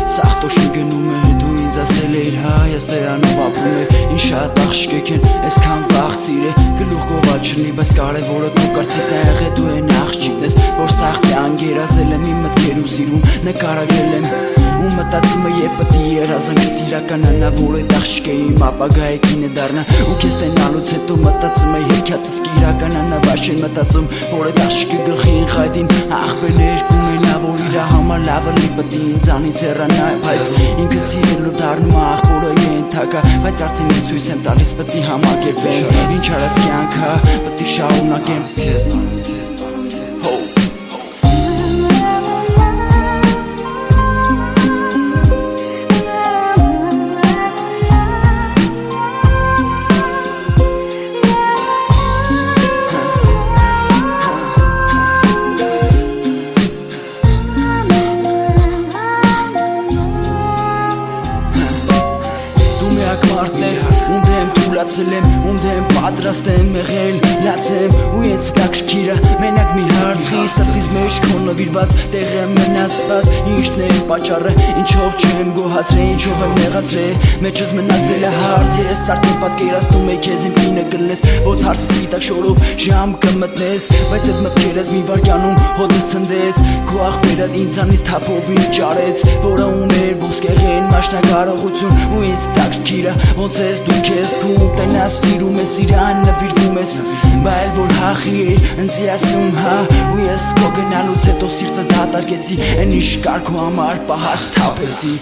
Սաղտոշին գնում է դու ինձ ասել էիր հայաց դրանով ապրում է ինչ շատ աղջիկ են այսքան վաղցիր է գլուխ գովալ չնի բայց կարևորը քո կարծիքն է եղել դու են աղջիկն ես որ սաղ կյանք երազել եմ իմ մտքեր ու սիրում նկարագրել եմ ու մտածում է երբ պետք է երազանքս իրականանա որ այդ աղջիկը իմ ապագայի կինը դառնա ու քեզ տենալուց հետո մտածում է հեքիաթս կիրականանա բայց չեմ մտածում որ այդ աղջիկը գլխին խայտին աղբել երկում է նա որ իր համար լավը լի պետք է ինձանից հեռանա բայց ինքը սիրելու դառնում է աղբորը ենթակա բայց արդեն ինձ ցույց եմ տալիս պետք է համակերպեմ ինչ արած կյանքա պետք է շարունակեմ Ում դեմ պատրաստ եմ եղել լացեմ ու ես դակշքիրը մենակ մի հարցի սրտից մեջ քո նվիրված տեղ եմ մնացված ինչն է պատճառը ինչով չեմ գոհացրել ինչով եմ նեղացրել մեջս մնացել է հարց ես արդեն պատկերացնում եմ քեզ իմ կինը կլնես ոնց հարցը սպիտակ շորով ժամ կմտնես բայց այդ մտքերս մի վարքյանում հոդս ցնդեց քո աղբերը ինձանից թափովին ճարեց որը ուներ ոսկեղեն մասնակարողություն ու ինձ դակշքիրը ոնց ես դու քեզ Տենաս սիրում ես իրան նվիրվում ես Բայց որ հախի է ընձի ասում հա ու ես քո գնալուց հետո սիրտը դատարկեցի Են ինչ կար քո համար պահած թափեցի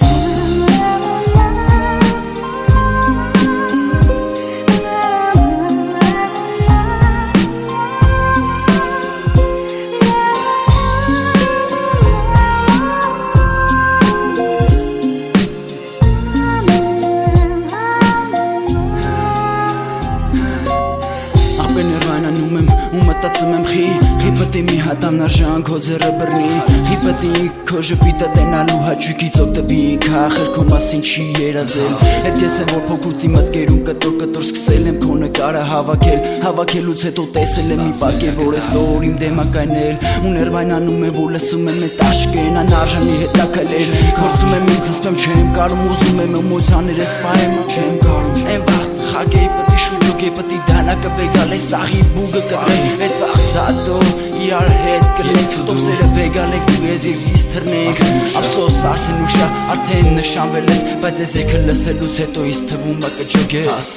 Մտածում եմ խի պետք է մի հատ անարժան քո ձեռը բռնի խի պետք է քո ժպիտը տենալու հաճույքից օգտվի քախր քո մասին չի երազել Այդ ես եմ որ փոքրուց իմ մտքերում կտոր սկսել եմ քո նկարը հավաքելուց հետո տեսել եմ մի պատկեր որ այսօր իմ դեմակայնել ու ներվայնանում եմ որ լսում եմ այդ աշկեն անարժանի հետաքայլել Գործում եմ ինձ զսպեմ չեմ կարում ուզում եմ էմոցիաներս սպայեմ չեմ կարում Այն վաղ խագեի պետք է շուրջոգեի պետք է դանակը վեգալ է սաղի բուգը կտրել Այդ վաղցատո իրար հետ կլենք տոմսերը վեգալ ենք ու ես իրիս թրնենք Ափսոս արդեն ուշա արդեն նշանվել ես բայց ես եկը լսելուց հետո իս թվում է կջոգես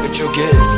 Կջոգես